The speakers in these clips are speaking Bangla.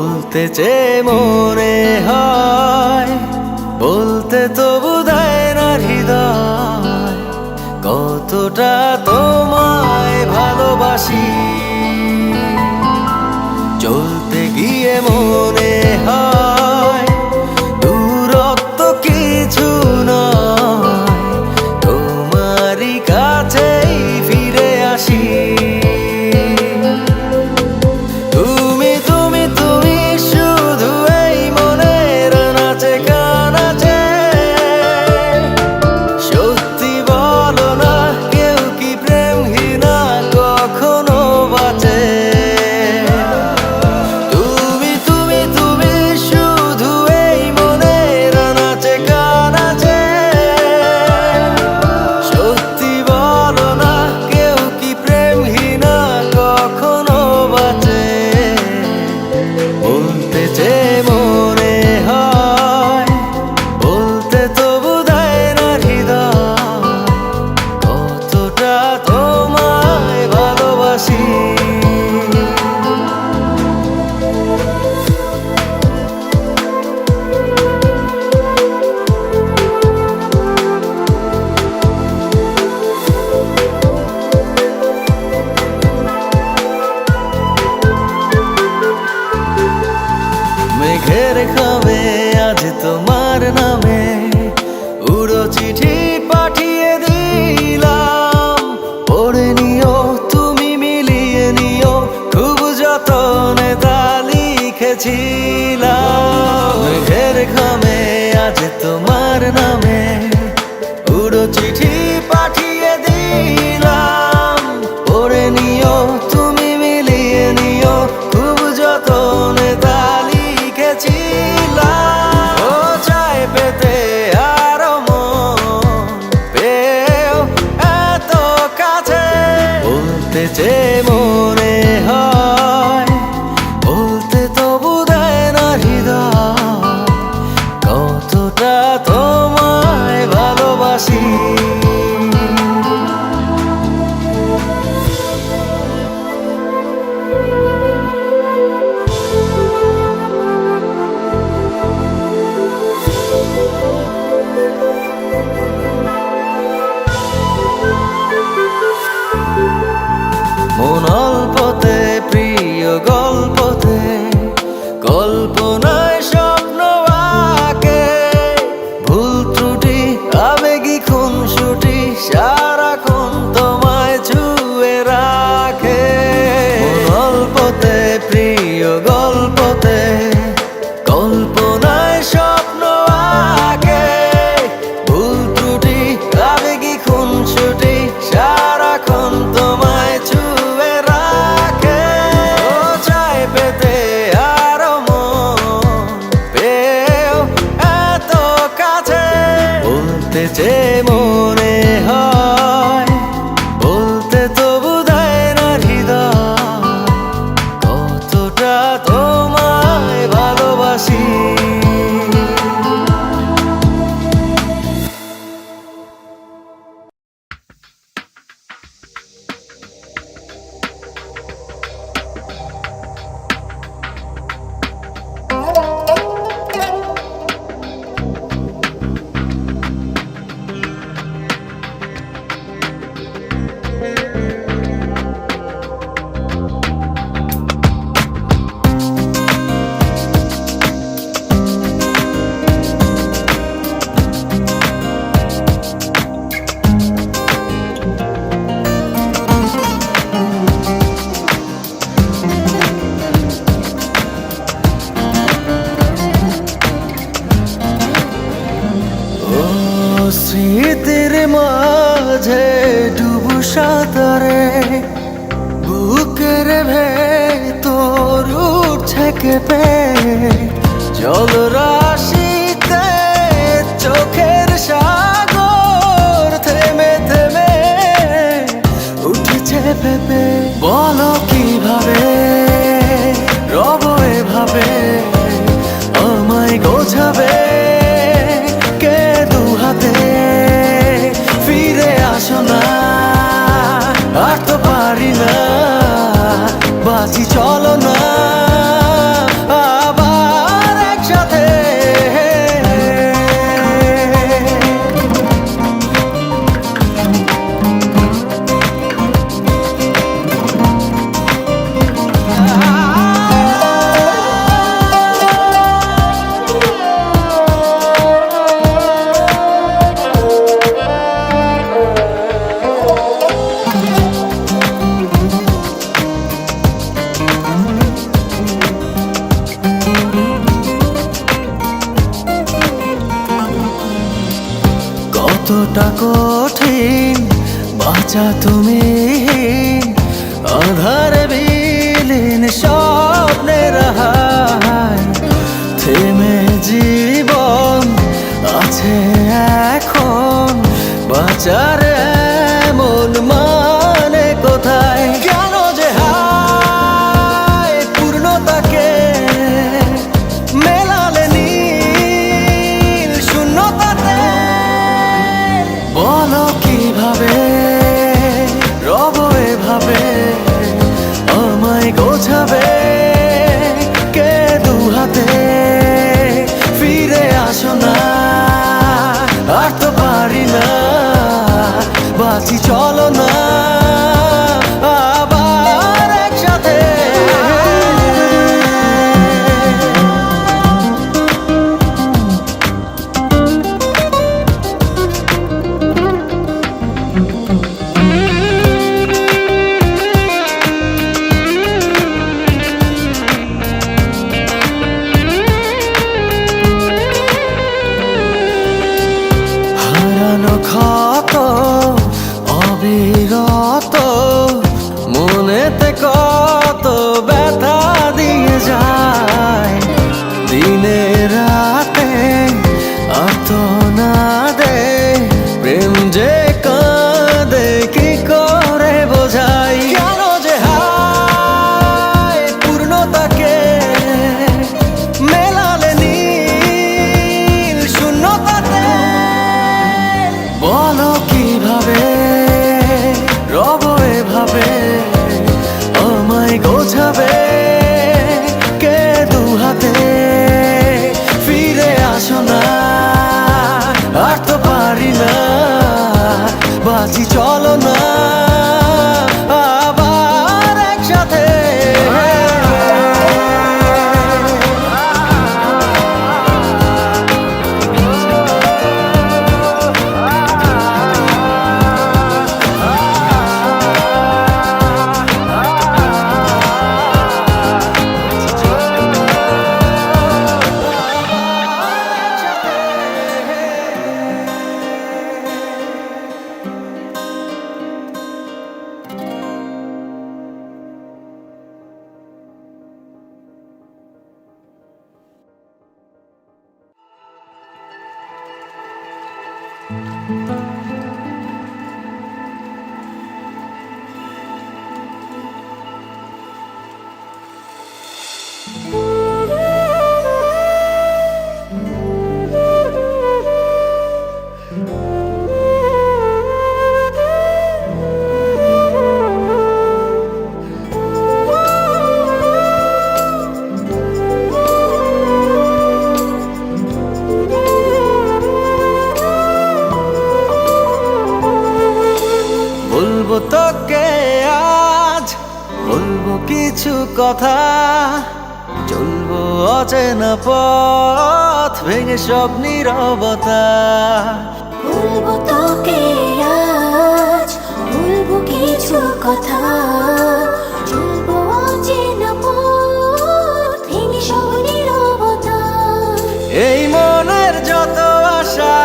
বলতে চেয়ে মনে হয়, বলতে তবু দেয় না হৃদয়, কতটা তোমায় ভালোবাসি। চলতে গিয়ে মনে হয় দূরত্ব কিছু নয়, তোমারই কাছেই ফিরে আসি। মেঘের খামে আজ তোমার নামে উড়ো চিঠি পাঠিয়ে দিলাম, পড়ে নিও তুমি মিলিয়ে নিও, খুব যতনে তা লিখেছিলাম। মেঘের খামে আজ তোমার নামে উড়ো চিঠি পাঠিয়ে দিলাম, পড়ে নিও তুমি মিলিয়ে নিও, খুব যতনে তা লিখেছিলাম। ও চাই পেতে আরো মন পেও এত কাছে, বলতে চেয়ে মনে হয়, বলতে তবু দেয় না হৃদয়, কতটা তোমায় ভালোবাসি। মন অল্পতে প্রিয় গল্পতে, কল্পনায় স্বপ্ন আঁকে, ভুল ত্রুটি আবেগী খুনসুটি সারাক্ষণ তোমায় ছুঁয়ে রাখে। মন অল্পতে প্রিয় গল্পতে, কল্পনায় স্বপ্ন আঁকে, ভুল ত্রুটি আবেগী খুনসুটি সারাক্ষণ তোমায় ছুঁয়ে রাখে। ও চাই পেতে আরো মন পেও এত কাছে, বলতে চেয়ে মনে হয়, বলতে তবু দেয় না হৃদয়, কতটা তোমায় ভালোবাসি। স্মৃতির মাঝে ডুবু সাঁতারে, বুকের ভেতর উঠছে কেঁপে, জলরাশিতে চোখের সাগর থেমে থেমে উঠেছে ভেবে। বলো কিভাবে রব এভাবে আমায় গোছাবে, কে দু হাতে ফিরে আসো না, আর তো পারি না, বাঁচি চলো না। বড়টা কঠিন বাঁচা তুমি, আধারে বিলীন স্বপ্নের হায়। থেমে জীবন আছে এখন, বাঁচার এমন মানে কোথায়? কেন যে হায় পূর্ণতাকে মেলালে নীল শূন্যতাতে? বলো কিভাবে রব এভাবে আমায় গোছাবে কে দুহাতে? ফিরে আসো না, আর তো পারি না, বাঁচি চলো না আবার একসাথে। হারানো ক্ষত অবিরত মনেতে কত ব্যথা দিয়ে যায়, দিনে রাতে আর্তনাদে প্রেম যে কাঁদে কি করে বোঝাই? কেন যে হায় পূর্ণতাকে মেলালে নীল শূন্যতাতে? বলো কিভাবে রব এভাবে আমায় গোছাবে কে দুহাতে? ফিরে আসো না, আর তো পারি না, বাঁচি চলো না আবার একসাথে। বলবো তোকে আজ, বলবো কিছু কথা, চলবো অচেনা পথ ভেঙে সব নীরবতা। বলবো তোকে আজ, বলবো কিছু কথা, চলবো অচেনা পথ ভেঙে সব নীরবতা। এই মনের যত আশা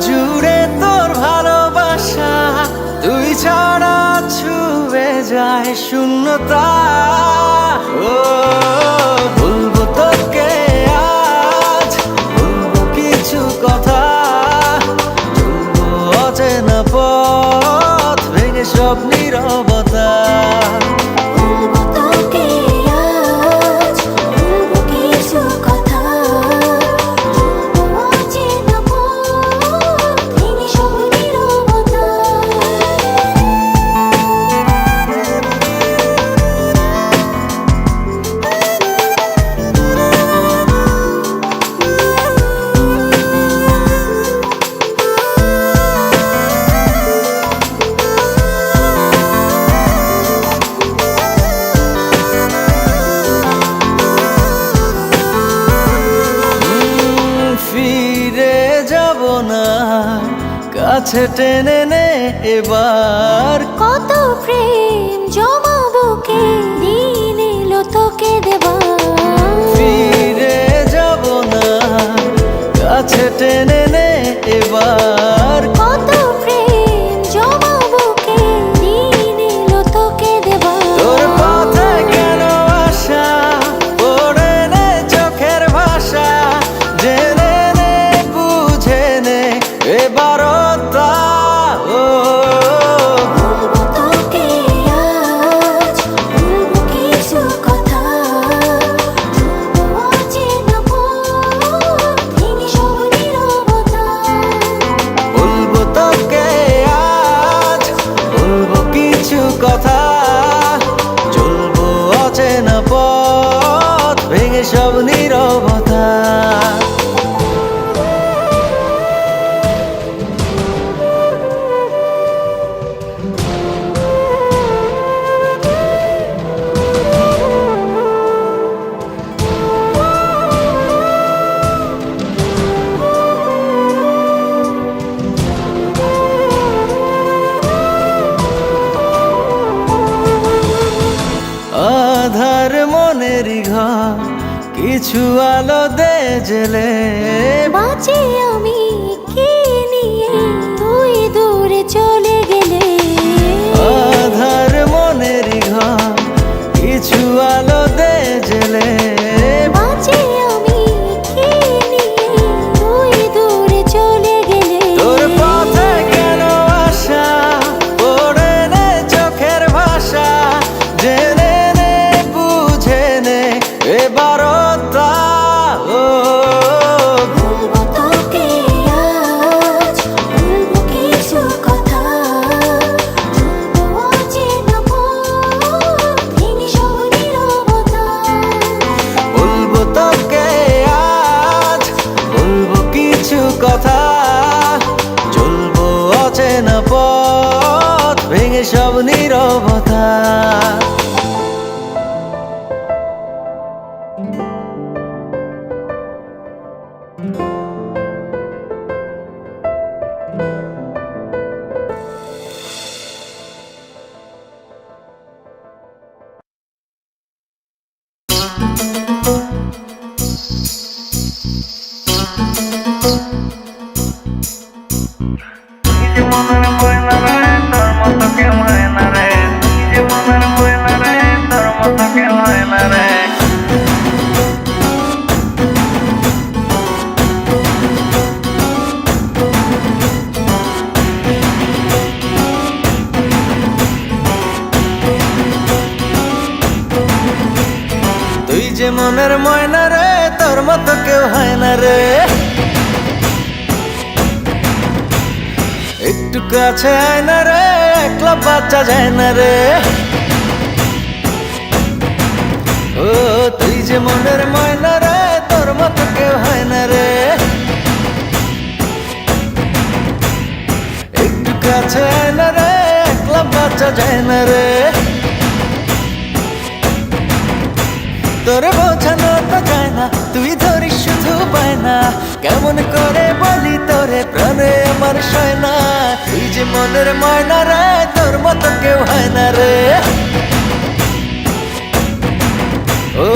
জুড়ে তোর ভালোবাসা, তুই ছাড়া ছুঁয়ে যায় শূন্যতা। ও বলবো তোকে আজ, বলবো কিছু কথা, চলবো অচেনা পথ ভেঙে সব নীরবতা। বলবো তোকে আজ, বলবো কিছু কথা, চলবো অচেনা পথ ভেঙে সব নীরবতা। কাছে টেনে নে এবার, কত প্রেম জমাবো কে দিন এলো তোকে দেবার। ফিরে যাব না, কাছে টেনে নে এবার, কত সব নীরবতা। আধার মনেরই ঘর কিছু আলো দে জেলে, বাঁচি আমি কি নিয়ে তুই দূরে চলে গেলে। আধার মনেরই ঘর কিছু আলো দে জেলে, বাঁচি আমি কি নিয়ে তুই দূরে চলে গেলে। তোর পথে কেন আসা পড়ে নে চোখের ভাষা, জেনে নে বুঝে নে এবারটা। ও বলবো তোকে আজ, বলবো কিছু কথা, বলবো অচেনা পথ, ভেঙে সব নীরবতা। বলবো তোকে আজ, বলবো কিছু কথা, চলবো অচেনা পথ, ভেঙে সব নীরবতা। তুই যে মনের ময়না রে, তোর মতো কেউ হয় না রে। একটু কাছে আয় না রে, একলা বাচ্চা যায় না রে। ও তুই যে মনের ময়না রে, তোর মতো কেউ হয় না রে। একটু কাছে আয় না রে, একলা বাচ্চা যায় না রে। তোরে বোঝানো তো যায় না, তুই ধরিস শুধু পায় না। কেমন করে বলি তোরে প্রাণে আমার সয় না। তুই যে মনের ময়না রে, তোর মতো কেউ হয় না রে। ও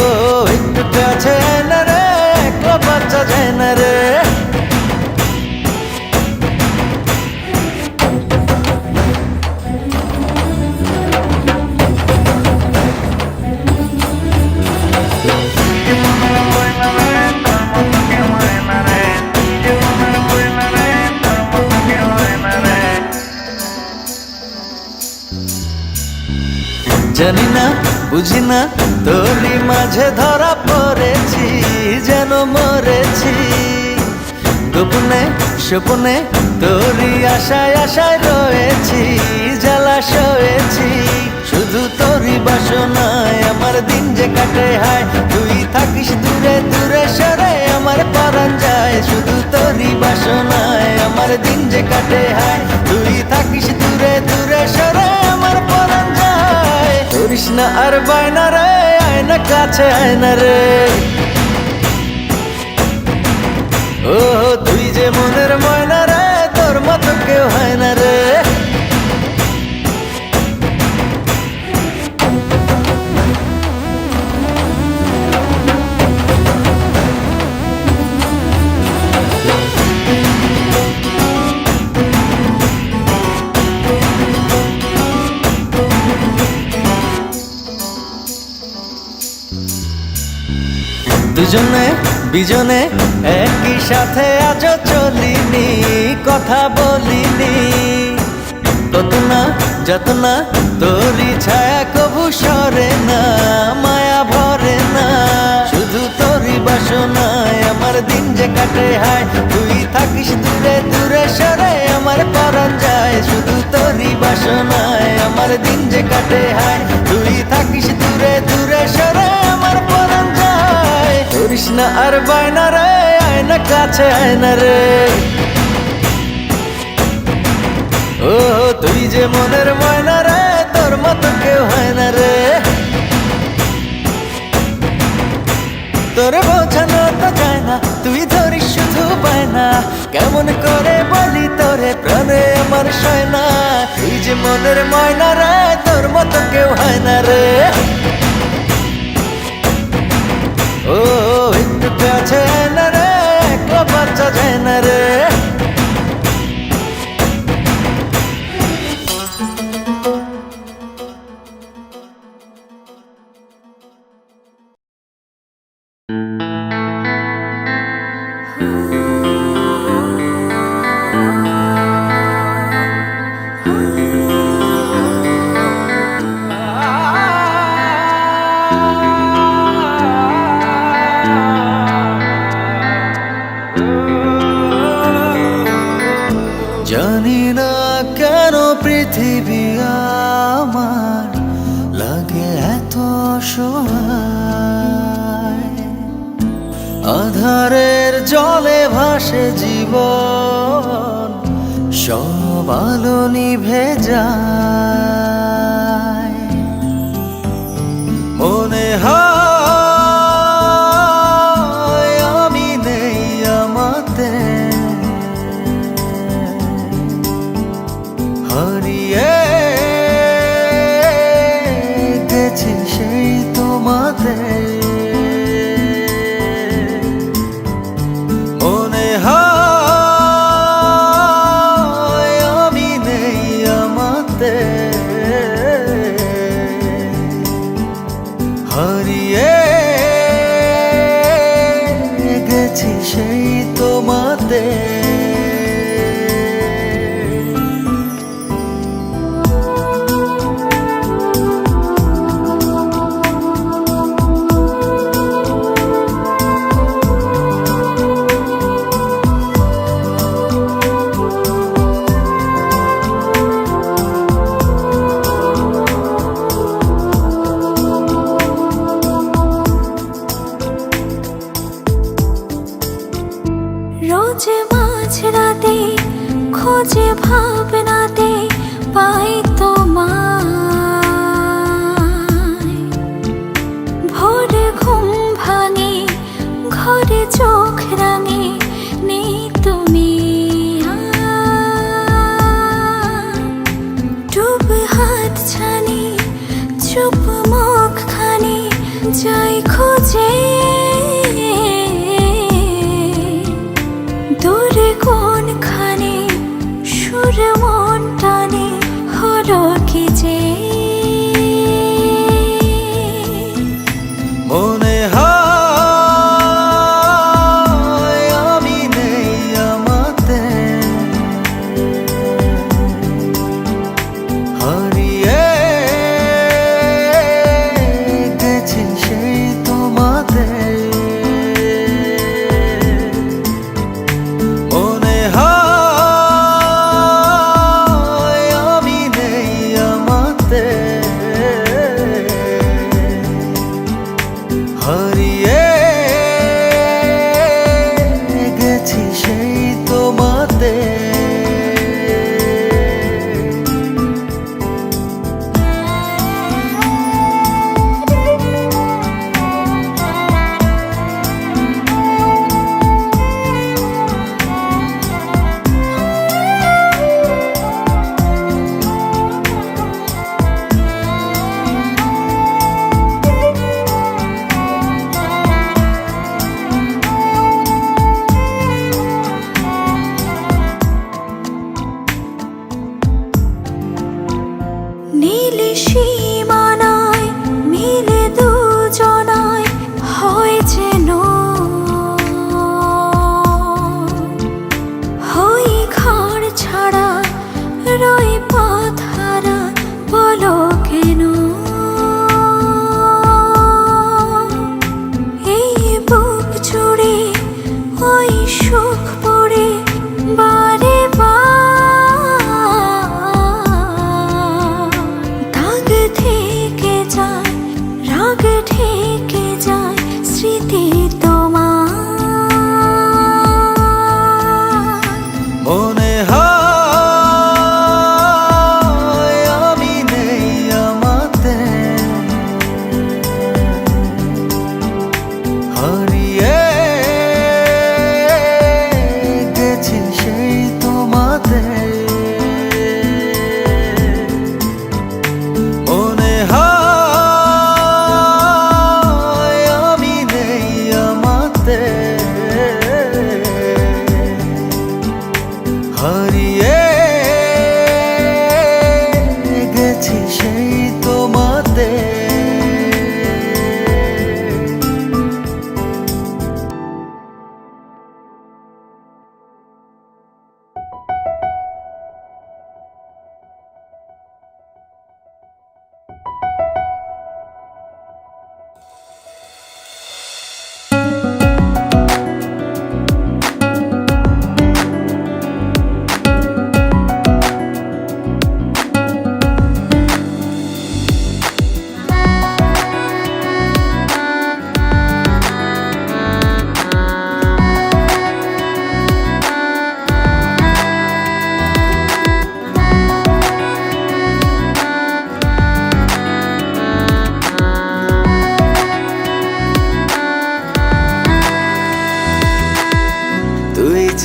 একটু কাছে আয় না রে, একলা বাচ্চা যায় না রে। জানি না বুঝি না তোরই মাঝে ধরা পড়েছি, যেন মরেছি। গোপনে স্বপনে তোরই আশায় আশায় রয়েছি, জ্বালা সয়েছি। শুধু তোরই বাসনায় আমার দিন যে কাটে হায়, তুই থাকিস দূরে দূরে সরে আমার পরাণ যায়। শুধু তোরই বাসনায় আমার দিন যে কাটে হায়, তুই থাকিস দূরে দূরে সরে আমার পরাণ যায়। করিস না আর বায়না রে, আয়না কাছে আয়না রে। ও তুই যে মনের ময়না রে, তোর মতো কেউ হয় না রে। দুজনে বিজনে একই সাথে আজও চলিনি, কথা বলিনি। কত না যত না তোরই ছায়া কবু সরে না, মায়া ভরে না। শুধু তোরই বাসনায় আমার দিন যে কাটে হায়, তুই থাকিস দূরে দূরে সরে আমার পরাণ যায়। শুধু তোরই বাসনায় আমার দিন যে কাটে হায়, তুই থাকিস দূরে দূরে সরে আমার পরাণ যায়। করিস না আর বায়না রে, আয়না কাছে আয়না রে। ও তুই যে মনের ময়না রে, তোর মতো কেউ হয় না রে। তোরে বোঝানো তো যায় না, তুই ধরিস শুধু পায় না। কেমন করে বলি তোরে, প্রাণে আমার সয় না। তুই যে মনের ময়না রে, তোর মতো কেউ হয় না রে। ও একটু কাছে আয় না রে, একলা বাচ্চা যায় না রে। জানি না কেন পৃথিবী আমার লাগে এত অসহায়। আধারের জলে ভাসে জীবন, সব আলো নিভে যায়। মনে হয় আমি নেই আমাতে, হারিয়ে গেছি সেই তোমাদের। মনে হয় আমি নেই আমাতে, হারিয়ে গেছি সেই তোমাদের। রোজ মাঝরাতে খোঁজে ভাবনাতে পাই তোমায়। ভোরে ঘুম ভাঙে, ঘরে চোখ রাঙে, নেই তুমি আর। ডুব হাত ছানি, চুপ মুখ খানি, যাই খোঁজে দূরে কোনখানে। সুর মন টানে, হলো কি যে মনে হয়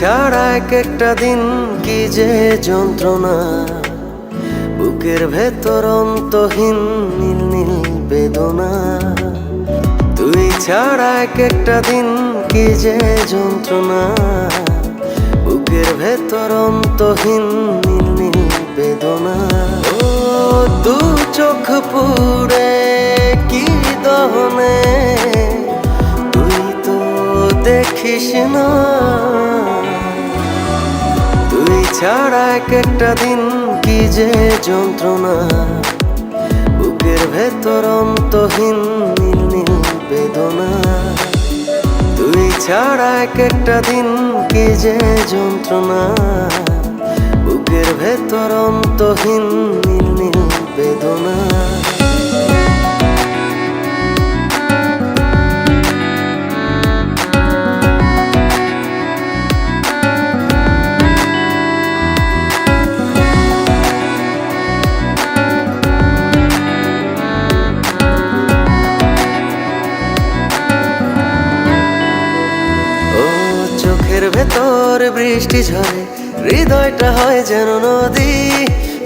ছাড়া এক একটা দিন কি যে যন্ত্রণা, বুকের ভেতর অন্তহীন নীল নীল বেদনা। তুই ছাড়া এক একটা দিন কি যে যন্ত্রণা, বুকের ভেতর অন্তহীন নীল নীল বেদনা। ও দু চোখ পুড়ে কি দহনে, তুই তো দেখিস না। তুই ছাড়া এক একটা দিন কি যে যন্ত্রণা, বুকের ভেতর অন্তহীন নীল নীল বেদনা। তুই ছাড়া এক একটা দিন কি যে যন্ত্রণা, বুকের ভেতর অন্তহীন নীল নীল বেদনা। চোখের ভেতর বৃষ্টি ঝরে, হৃদয়টা হয় যেন নদী।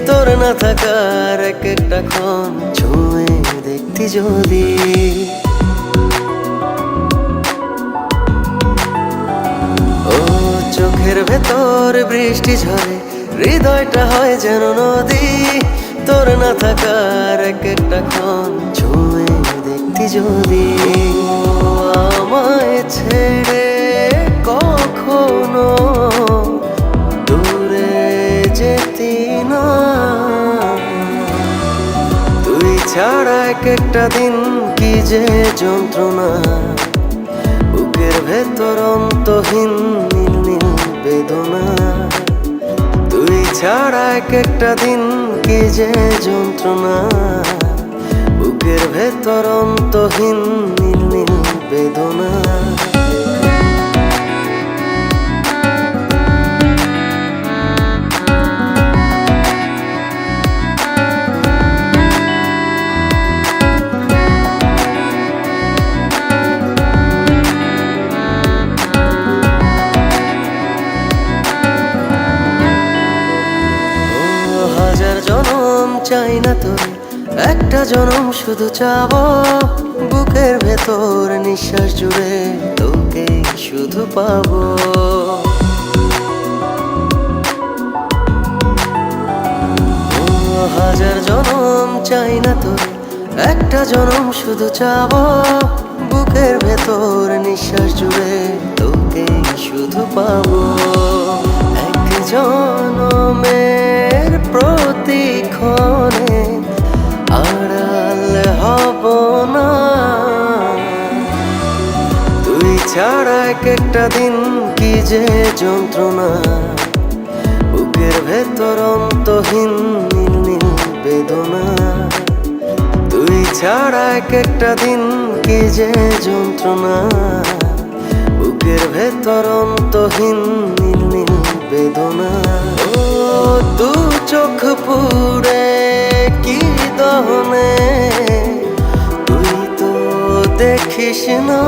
তোর না থাকার এক একটা ক্ষণ ছুঁয়ে দেখতি যদি। ও চোখের ভেতর বৃষ্টি ঝরে, হৃদয়টা হয় যেন নদী। তোর না থাকার এক একটা ক্ষণ ছুঁয়ে দেখতি যদি। আমায় ছেড়ে কখনো দূরে যেতি না। তুই ছাড়া এক একটা দিন কি যে যন্ত্রণা, বুকের ভেতর অন্তহীন নীল নীল বেদনা। তুই ছাড়া এক একটা দিন কি যে যন্ত্রণা, বুকের ভেতর অন্তহীন নীল নীল বেদনা। হাজার জনম চাই না তোরে, একটা জনম শুধু চাবো। বুকের ভেতর নিঃশ্বাস জুড়ে তোকে শুধু পাবো। হাজার জনম চাই না তোরে, একটা জনম শুধু চাবো। বুকের ভেতর নিঃশ্বাস জুড়ে তোকে শুধু পাবো। এক জনমের প্রতিক্ষণে আড়াল হব না। তুই ছাড়া এক একটা দিন কি যে যন্ত্রণা, বুকের ভেতর অন্তহীন নীল নীল বেদনা। তুই ছাড়া এক একটা দিন কি যে যন্ত্রণা, বুকের ভেতর অন্তহীন নীল নীল বেদনা। ও দু চোখ পুড়ে কি দহনে, তুই তো দেখিস না।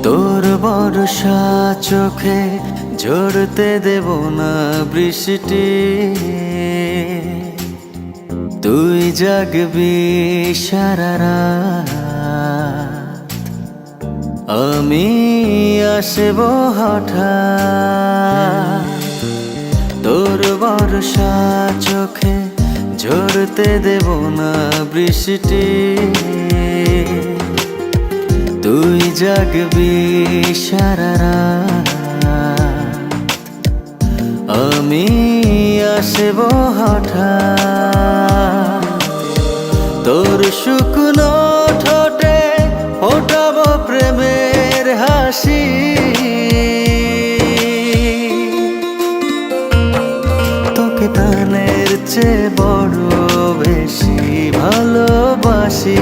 তোর বর্ষা চোখে ঝরতে দেব না বৃষ্টি। তুই জাগবি সারা রাত, আমি আসব হঠাৎ। তোর বর্ষা চোখে ঝরতে দেব না বৃষ্টি। তুই জাগবি সারা রাত, আমি আসব হঠাৎ। তোর শুকনো ঠোঁটে ফোটাবো প্রেমের হাসি, তোকে প্রাণের চেয়ে বড় বেশি ভালোবাসি,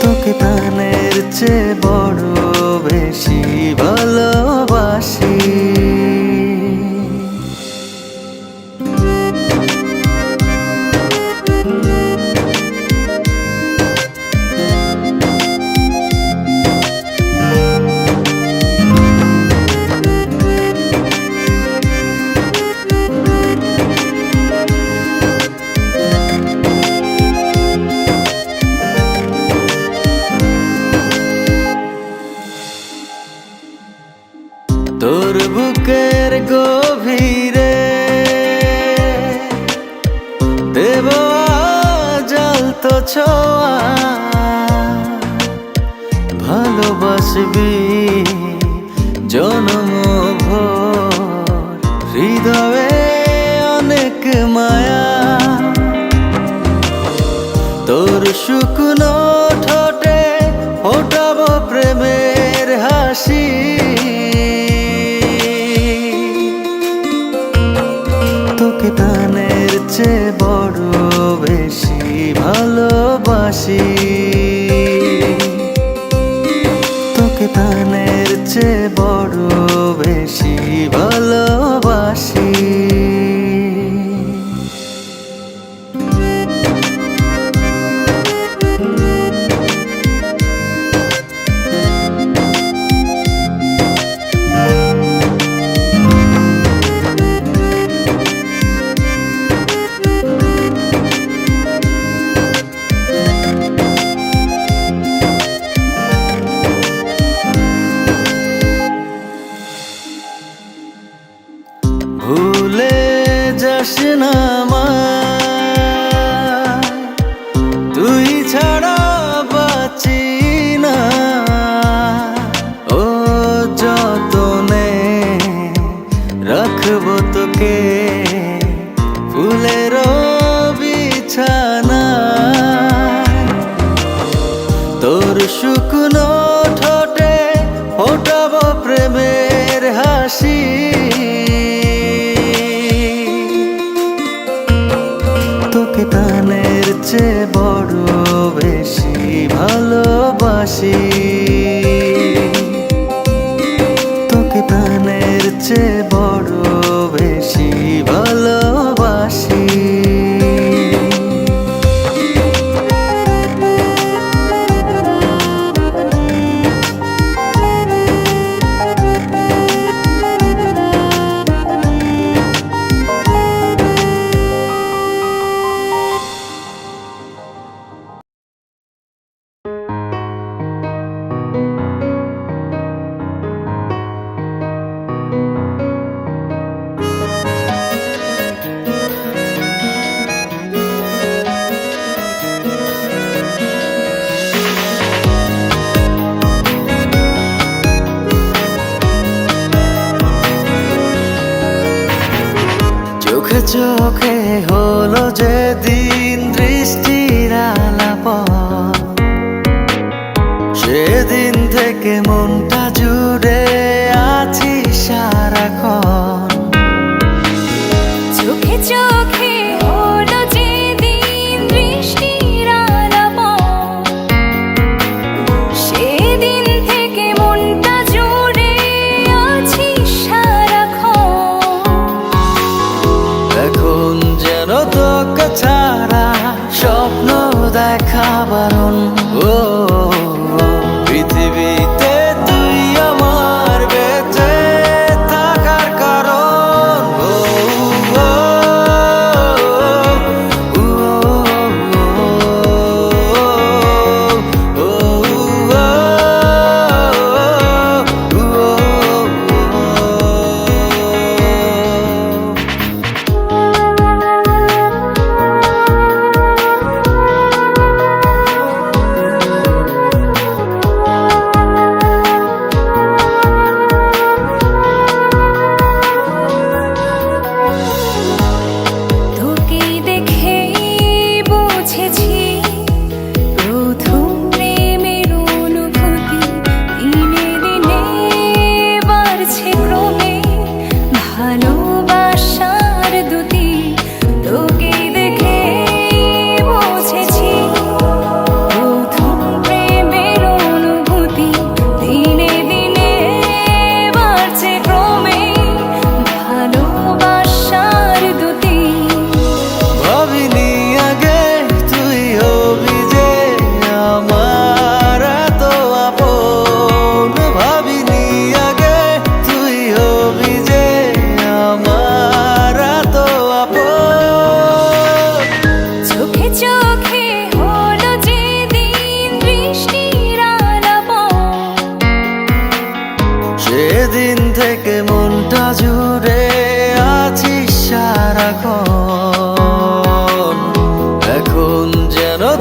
তোকে প্রাণের চেয়ে বড় বেশি ভালোবাসি। তোর বুকের গভীরে দেব জ্বলতো ছোঁয়া, ভালোবাসবি জনম ভোর, হৃদয়ে অনেক মায়া। তোর শুকনো ঠোঁটে ফোটাবো প্রেমের হাসি, তোকে প্রাণের চেয়ে বড় বেশি ভালোবাসি, তোকে প্রাণের চেয়ে বড় বেশি ভালোবাসি। ভুলে যাস না আমায়, তুই ছাড়া বাঁচি না। ও যতনে রাখবো তোকে ফুলের বিছানা, তোর শুকনো ঠোঁটে ফোটাবো প্রেমের হাসি, তোকে প্রাণের চেয়ে বড় বেশি ভালোবাসি, তোকে প্রাণের চেয়ে বড় বেশি ভালোবাসি। চোখে চোখে হলো যেদিন দৃষ্টির আলাপন, সেদিন থেকে মনটা জুড়ে আছি সারাক্ষণ। চোখে চোখে হলো যেদিন দৃষ্টির আলাপন, সেদিন থেকে মনটা জুড়ে আছি সারাক্ষণ। এখন যেন তোকে ছাড়া স্বপ্ন দেখা বারণ। ও পৃথিবীতে তুই আমার বেঁচে থাকার কারণ।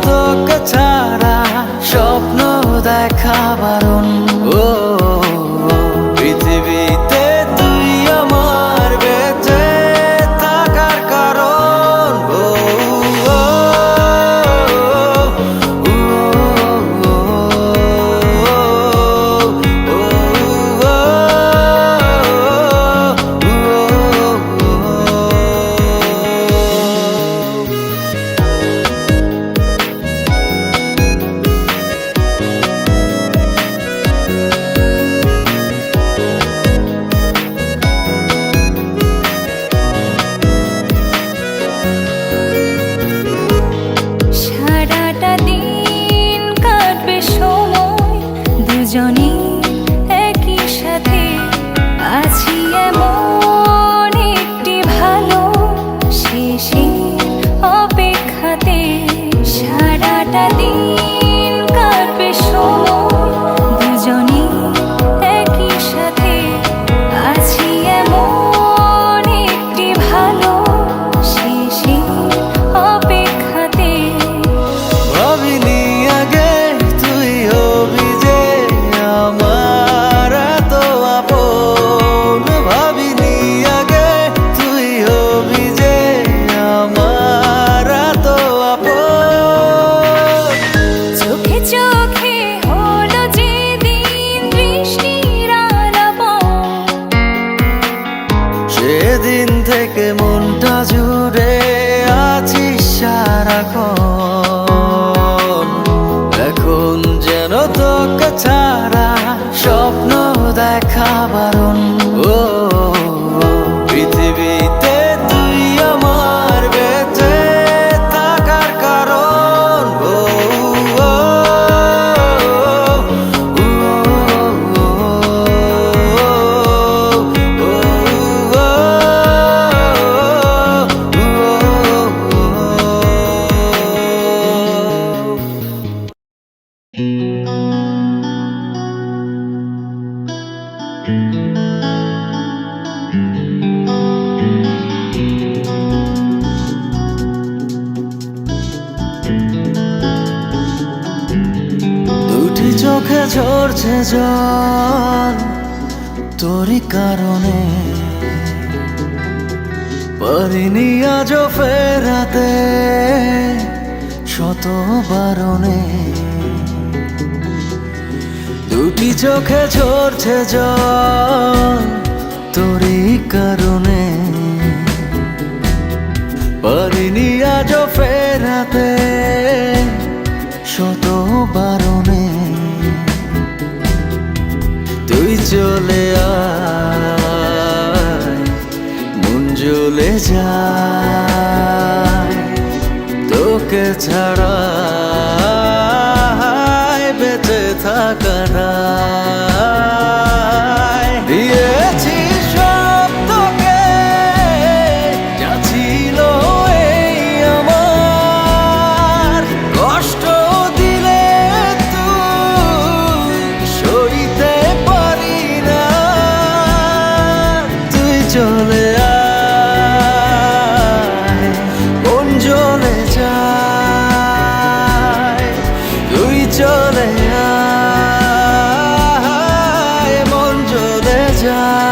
তোকে ছাড়া স্বপ্ন দেখা বারণ। ও পৃথিবীতে তুই আমার বেঁচে থাকার কারণ। ও সারাটা দিন কাটবে সময় দুজনে একই সাথে, আছি এমন একটি ভালো শেষের অপেক্ষাতে। সারাটা দিন কাটবে সময় দুজনে একই সাথে, আছি এমন একটি ভালো শেষের অপেক্ষাতে। ভাবিনি আগে তুই হবি যে আমার এত আপন। ভাবিনি আগে তুই হবি যে আমার এত আপন। চোখে চোখে হলো যেদিন বৃষ্টির আলাপন, সেদিন থেকে মনটা জুড়ে আছিস সারাক্ষণ। এখন যেন তোকে ছাড়া স্বপ্ন দেখা বারণ। ও পৃথিবীতে তুই আমার বেঁচে থাকার কারণ। ও দুটি চোখে ঝরছে জল তোরই কারণে, পারিনি আজও ফেরাতে শত বারণে। দুটি চোখে ঝরছে জল তোরই কারণে, পারিনি আজও ফেরাতে শত বারণে। তুই চলে আয় মন জ্বলে যায়, তোকে ছাড়া বেঁচে থাকা দায়। দিয়েছি সব তোকে যা ছিল এই আমার, কষ্ট দিলে তুই সইতে পারি না। তুই চলে আয় মন জ্বলে যায়, তুই চলে আয় মন জ্বলে যায়।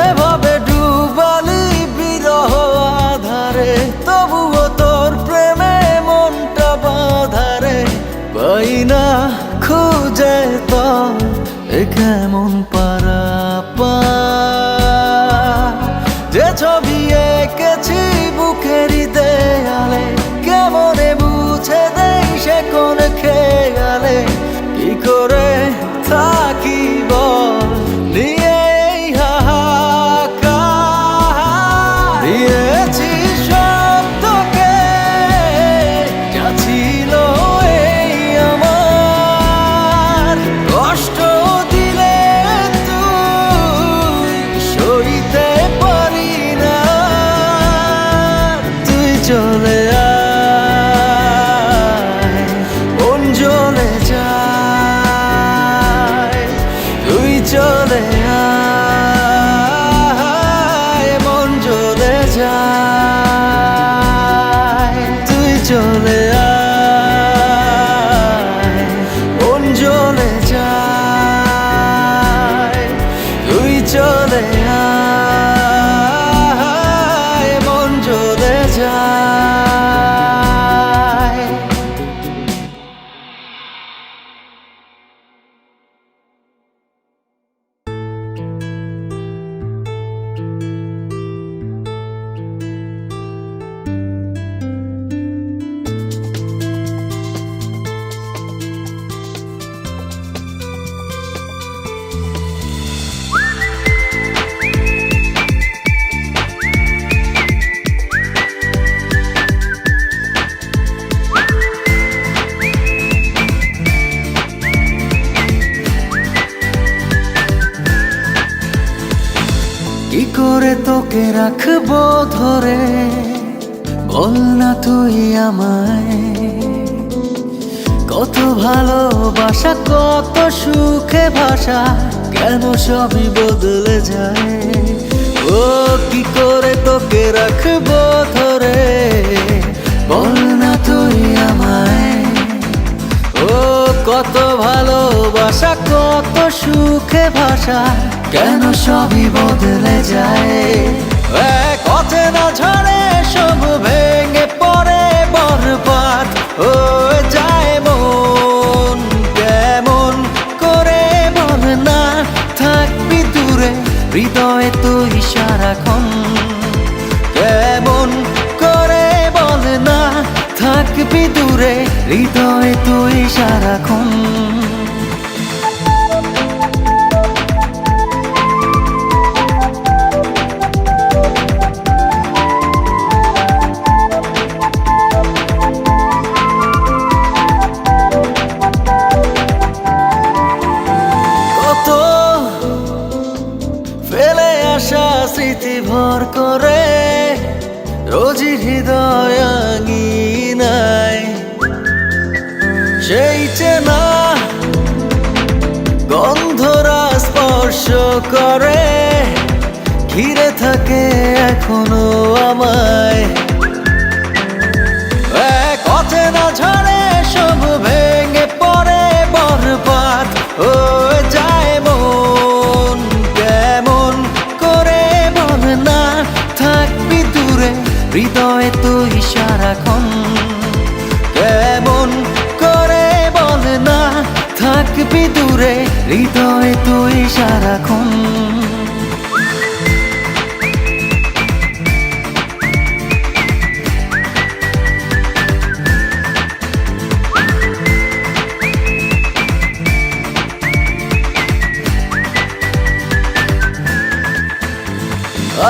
এভাবে ডুবালি বিরহ আধারে, তবুও তোর প্রেমে মনটা বাঁধারে। পাই না খুঁজে তো এ কেমন পারাপা, যে ছবি এঁকেছি বুকেরই দেয়ালে, কেমনে বুঝে দেই সে কোন খেয়ালে। কি করে থাকি বল নিয়ে এই হাহাকার, কি করে তোকে রাখবো ধরে, বল না তুই আমায়। কত ভালোবাসা কত সুখে ভাষা, কেন সবই বদলে যায়। ও কি করে তোকে রাখবো ধরে, বল না তুই আমায়। ও কত ভালোবাসা কত সুখে ভাষা, কেন সবই বদলে যায়। এক অচেনা ঝড়ে সব ভেঙে পড়ে বরবাদ হয়ে যায় মন। কেমন করে বল না থাকবি দূরে, হৃদয়ে তুই সারাক্ষণ। কেমন করে বল না থাকবি দূরে, হৃদয়ে তুই সারাক্ষণ। কত ফেলে আসা স্মৃতি ভর করে রোজই হৃদয় আঙিনায়, সেই চেনা গন্ধরা স্পর্শ করে ঘিরে থাকে এখনো আমায়। এক অচেনা ঝড়ে সব ভেঙে পড়ে বরবাদ হয়ে যায় মন। কেমন করে বল না থাকবি দূরে, হৃদয়ে তুই সারাক্ষণ। কেমন করে বল না থাকবি দূরে, হৃদয়ে তুই সারাক্ষণ।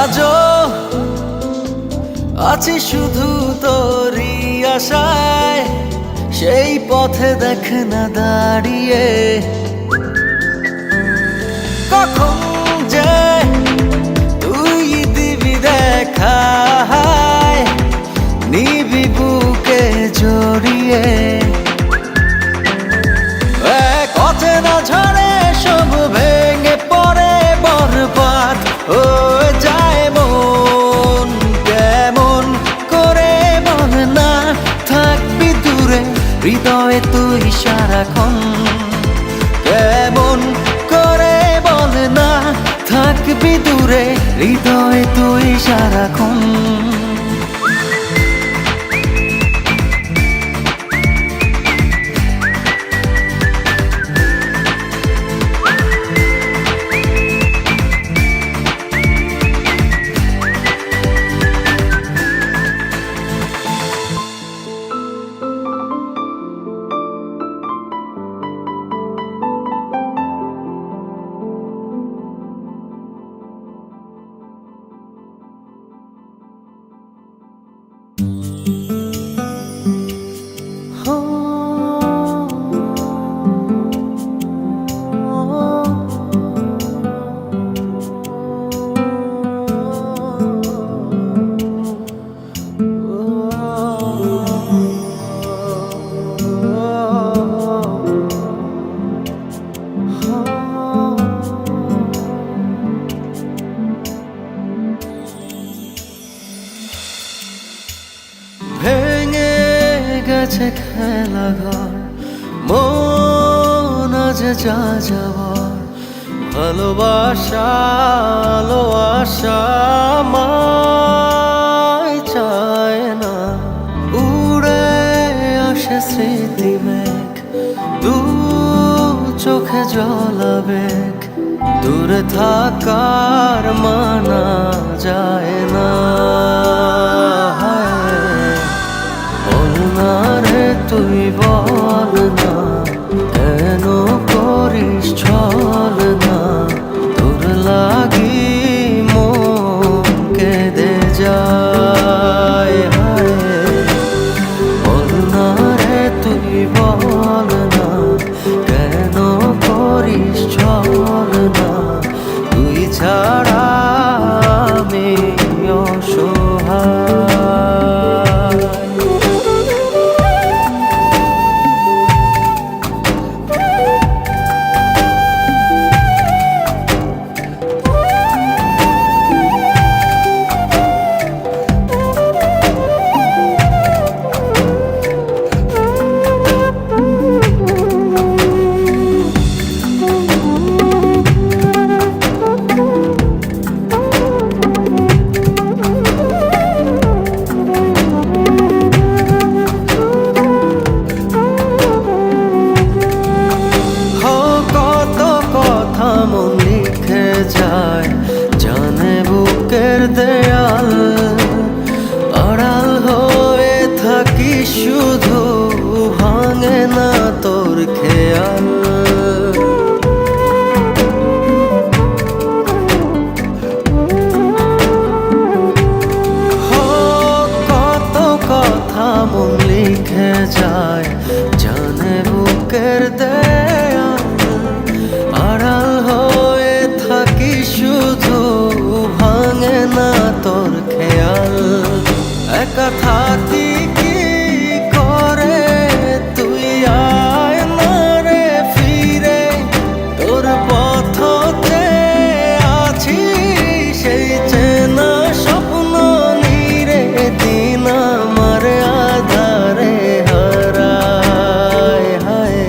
আজও আছি শুধু তোরই আশায়, সেই পথে দেখ না দাঁড়িয়ে। কখন যে তুই দিবি দেখা, নিবি বুকে জড়িয়ে। এক অচেনা ঝড়ে সব ভেঙে পড়ে বরবাদ হয়ে যায় মন। কেমন করে বল না থাকবি দূরে, হৃদয়ে তুই সারাক্ষণ। কেমন করে বল না থাকবি দূরে, হৃদয়ে তুই সারাক্ষণ। ভেঙে গেছে খেলা ঘর, মন আজ যা যাবার। ভালোবাসা আলো আশা মায় চায় না, উড়ে আসে স্মৃতি মেঘ, দু চোখে জল আবেগ। দূরে থাকার মানা যায় না। বল না রে তুই বল না, কেন করিস ছল না। তোর লাগি মন কেঁদে যায়। বল না রে তুই বল না, কেন করিস ছল না। তুই ছাড়া দেয়াল আড়াল হয়ে থাকি শুধু ভাঙে না তোর খেয়াল কত কথা মন লিখে যায় জানে বুকের দেয়াল আড়াল হয়ে থাকি শুধু ভাঙে না তোর খেয়াল একা থাকি কি করে তুই আয় না রে ফিরে তোর পথতে আছি সেই চেনা স্বপ্ন নীরে দিন আমার আধারে হারায় হায়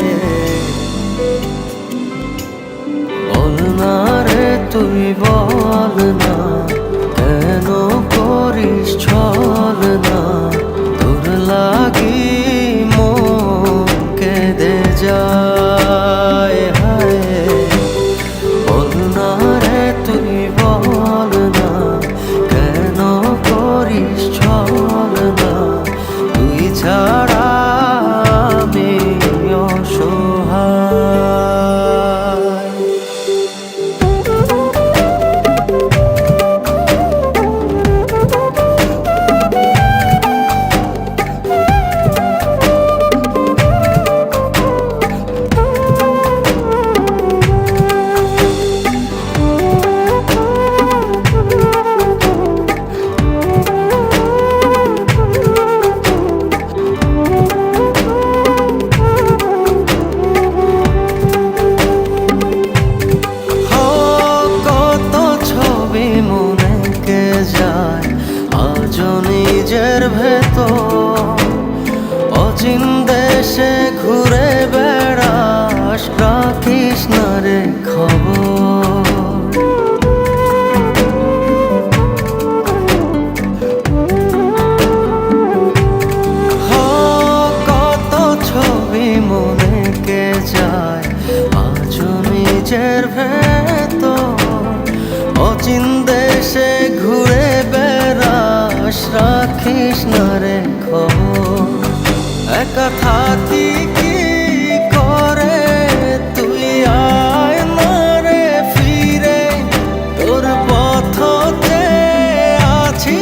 বল না রে তুই বল না কেন করিস ছল না তোর লাগি মন কেঁদে যায় হায় বল না রে তুই বল না কেন করিস ছল না তুই ছাড়া আমি অসহায় যায় আজও নিজের ভেতর অচিন দেশে ঘুরে বেড়াস রাখিস না রে খবর কত ছবি মনে কে যায় আজও নিজের ভেতর অচিন দেশে ঘুরে বেড়াস রাখিস না রে খবর একা থাকি কি করে তুই আয় না রে ফিরে তোর পথতে আছি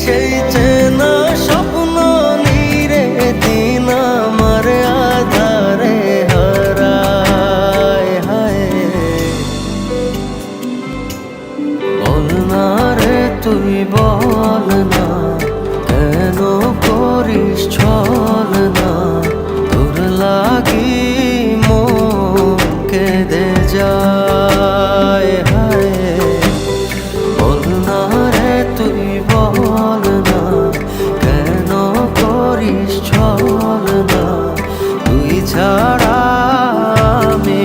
সেই চেনা স্বপ্ন নীরে দিন আমার আধারে হারায় হায় বল না রে তুই বল না কেন করিস ছল না তোর লাগি মন কেঁদে যায় হায় বল না রে তুই বল না কেন করিস ছল না তুই ছাড়া আমি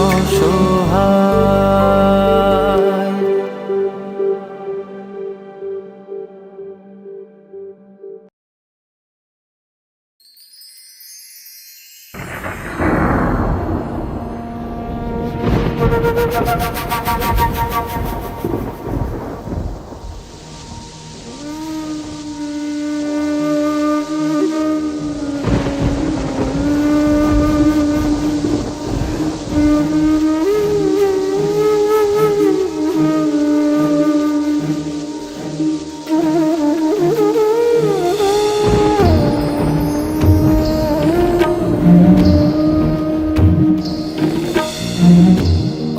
অসহায়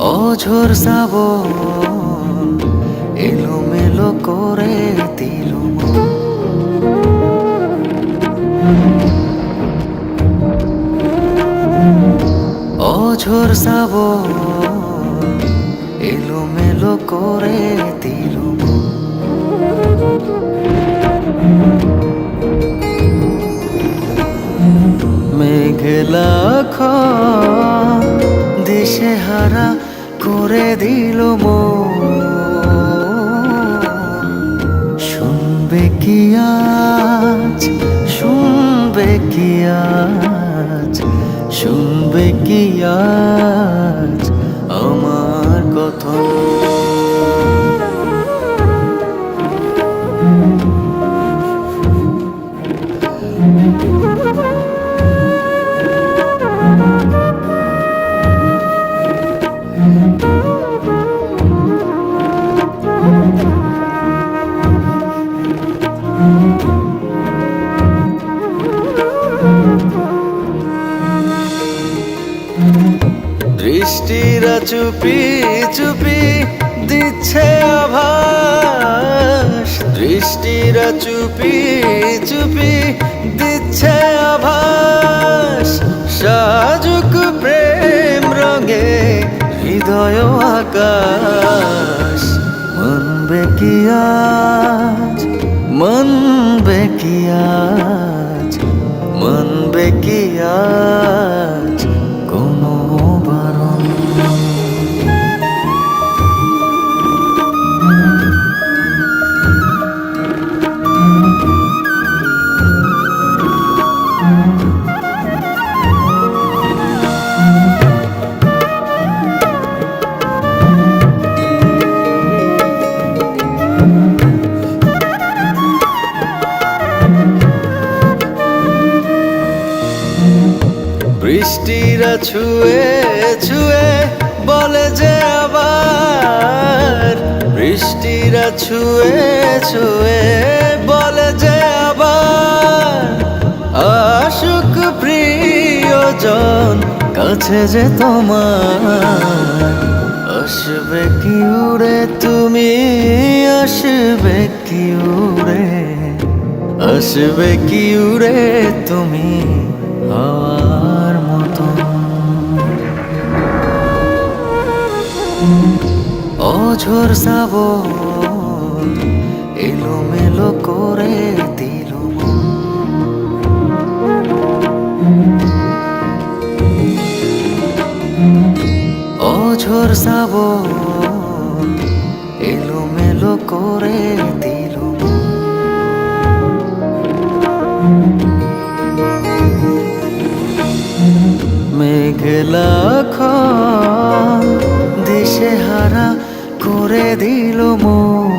অঝোর শ্রাবণ এলোমেলো করে দিল অঝোর শ্রাবণ এলোমেলো করে দিল মেঘলা দিশে হারা করে দিল শুনবে কি আজ শুনবে কি আজ শুনবে কি আজ আমার কথা বৃষ্টিরা চুপি চুপি দিচ্ছে আভাস, সাজুক প্রেম রঙে হৃদয় আকাশ। মানবে কি আজ, মানবে কি আজ, মানবে কি আজ কোনো বারণ? বৃষ্টিরা ছুঁয়ে ছুঁয়ে বলে যে আবার, বৃষ্টিরা ছুঁয়ে ছুঁয়ে বলে যে আবার, আশুক প্রিয়জন কাছে যে তোমার। আসবে কি উড়ে তুমি, আসবে কি উড়ে, আসবে কি উড়ে তুমি হাওয়ার মতো। অঝোর শ্রাবণ এলোমেলো করে দিল মন। অঝোর শ্রাবণ এলোমেলো করে দিল মন। মেঘলা খন দিশে হারা করে দিল মন।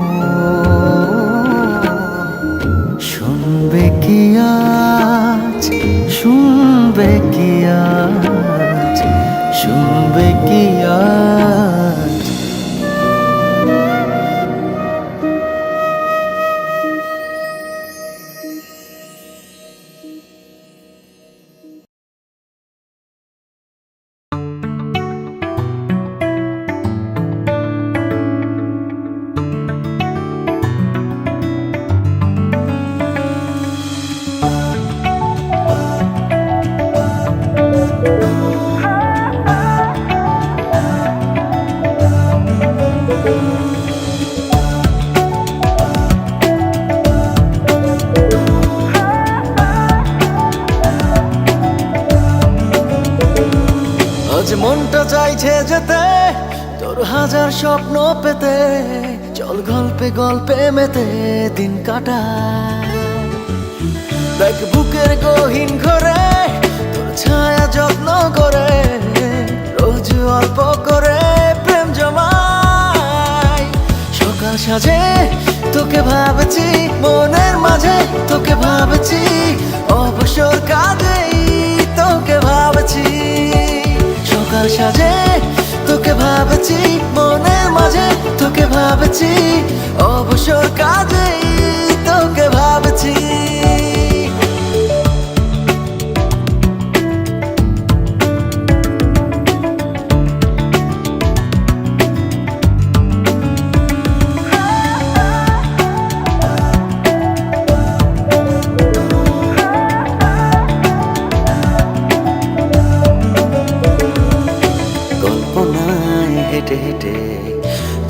শুনবে কি আজ, শুনবে কি আজ, শুনবে কি আজ? আজ মনটা চাইছে যেতে তোর হাজার স্বপ্ন পেতে, চল গল্পে গল্পে মেতে দিন কাটায়। দেখ বুকের গহীন ঘরে তোর ছায়া যত্ন করে, রোজ অল্প করে প্রেম জমায়। সকাল সাজে তোকে ভাবছি, মনের মাঝে তোকে ভাবছি, অবসর কাজেই তোকে ভাবছি। সকাল সাজে তোকে ভাবছি, মনের মাঝে তোকে ভাবছি, অবসর কাজেই তোকে ভাবছি। কল্পনায় হেঁটে হেঁটে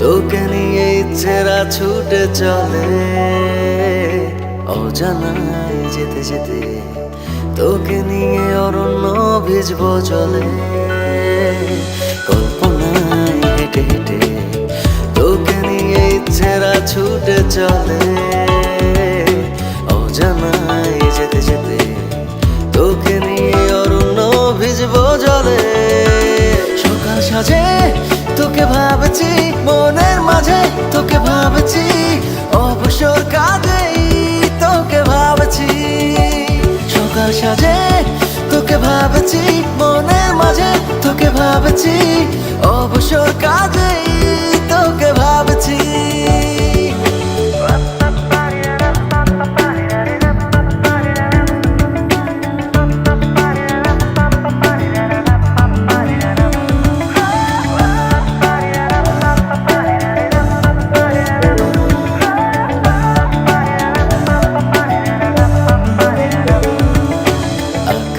তোকে নিয়ে ইচ্ছেরা ছুটে চলে, অজানায় যেতে যেতে তোকে নিয়ে অরণ্য ভিজবো জলে। কল্পনায় হেঁটে হেঁটে তোকে নিয়ে ইচ্ছেরা ছুটে চলে, অজানায় যেতে যেতে তোকে নিয়ে অরণ্য ভিজবো জলে। সকাল সাজে তোকে ভাবছি, মনের মাঝে তোকে ভাবছি, অবসর কাজেই তোকে ভাবছি। সকাল সাজে তোকে ভাবছি, মনের মাঝে তোকে ভাবছি, অবসর কাজেই তোকে ভাবছি।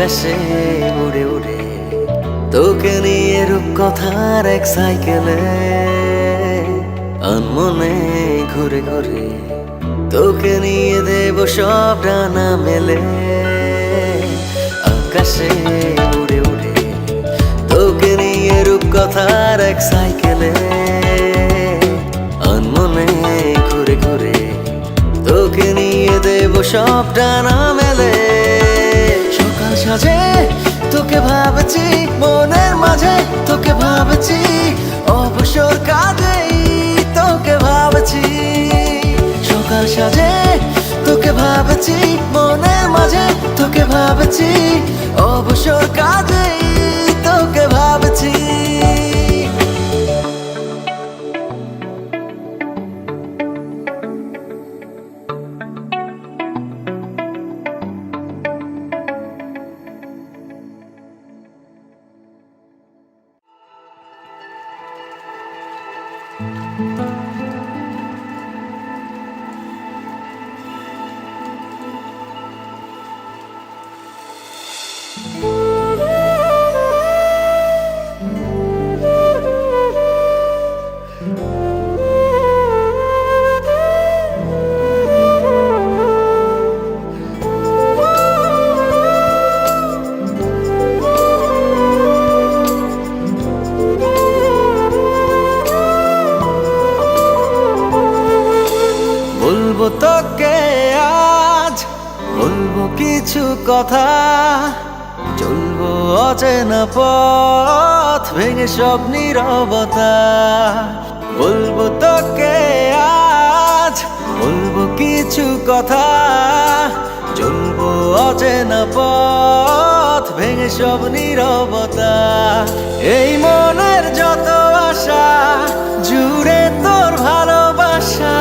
আকাশে উড়ে উড়ে তোকে নিয়ে রূপকথার এক সাইকেলে আনমনে ঘুরে ঘুরে তোকে নিয়ে দেব সব ডানা মেলে আকাশে উড়ে উড়ে তোকে নিয়ে রূপকথার এক সাইকেলে আনমনে ঘুরে ঘুরে তোকে নিয়ে দেব সব ডানা মেলে সকাল সাজে তোকে ভাবছি মনের মাঝে তোকে ভাবছি অবসর কাজেই তোকে ভাবছি সকাল সাজে তোকে ভাবছি মনের মাঝে তোকে ভাবছি অবসর কাজেই তোকে ভাবছি বলবো তোকে আজ বলবো কিছু কথা চলবো অচেনা পথ ভেঙে সব নীরবতা বলবো তোকে আজ বলবো কিছু কথা চলবো অচেনা পথ ভেঙে সব নীরবতা এই মনের যত আশা জুড়ে তোর ভালোবাসা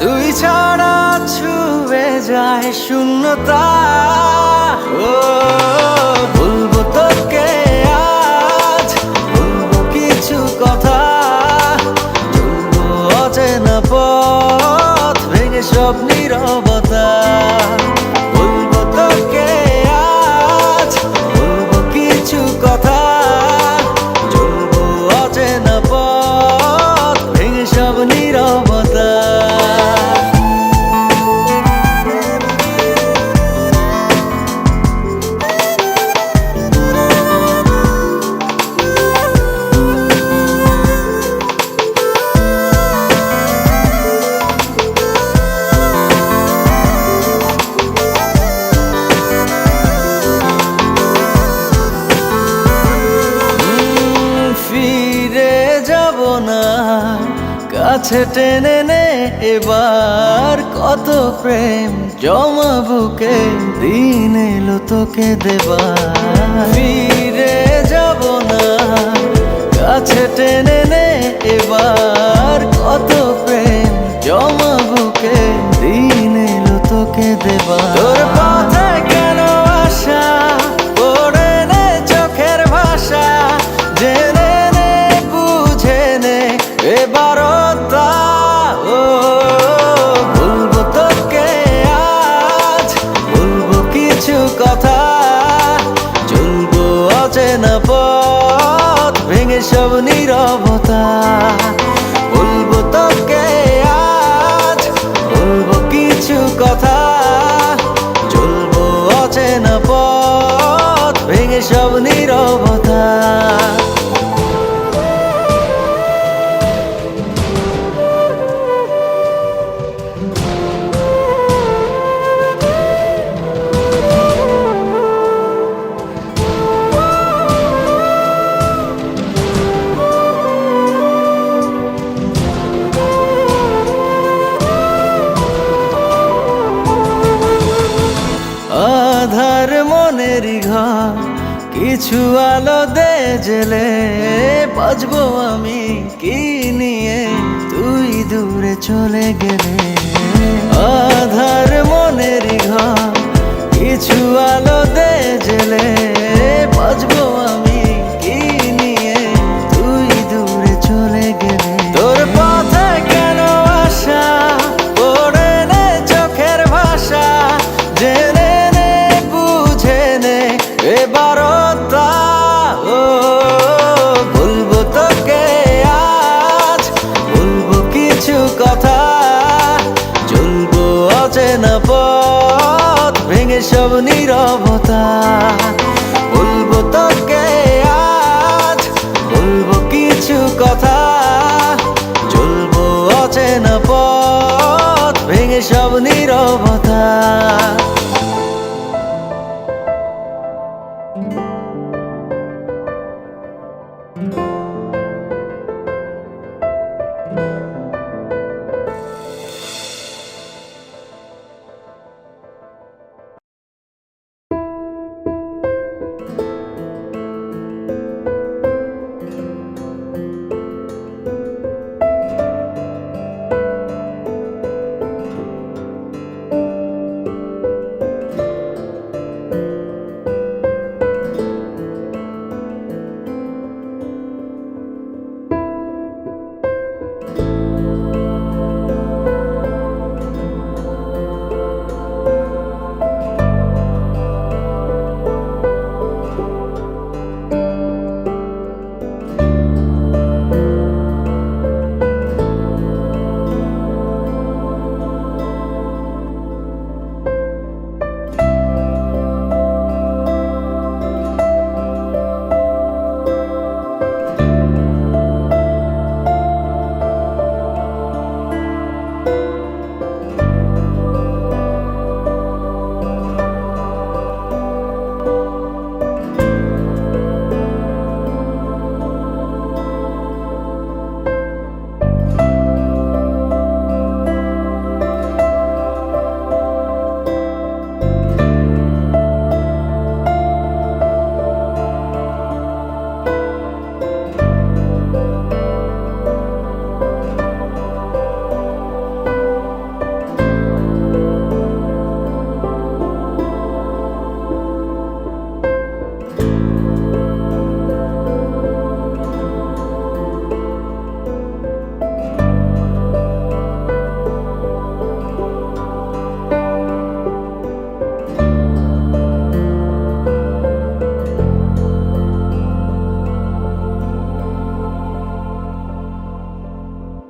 তুই ছাড়া ছুঁয়ে যায় শূন্যতা ও বলবো তোকে আজ বলবো কিছু কথা চলবো অচেনা পথ ভেঙে সব নীরবতা বলবো তোকে আজ বলবো কিছু কথা চলবো অচেনা পথ ভেঙে সব নীরবতা কাছে টেনে নে এবার কত প্রেম জমা বুকে দিন এলো তোকে দেবার ফিরে যাব না কাছে টেনে নে এবার কত প্রেম জমা বুকে দিন এলো তোকে দেবার তোর পথে কেন আশা পড়ে নে চোখের ভাষা জেনে নে বুঝে নে এবার বলবো তোকে আজ বলবো কিছু কথা চলবো অচেনা পথ ভেঙে সব নীরবতা বলবো তোকে আজ বলবো কিছু কথা চলবো অচেনা পথ ভেঙে সব নীরবতা আধার মনেরই ঘর কিছু আলো দে জেলে বাজবো আমি কি নিয়ে তুই দূরে চলে গেলে আধার মনেরই ঘর কিছু আলো দে জেলে বাজবো আমি কি নিয়ে তুই দূরে চলে গেলে তোর পথে কেন আশা পড়ে নে চোখের ভাষা জেনে নে বুঝে নে সব নীরবতা। বলবো তোকে আজ, বলবো কিছু কথা, চলবো অচেনা পথ ভেঙে সব নীরবতা।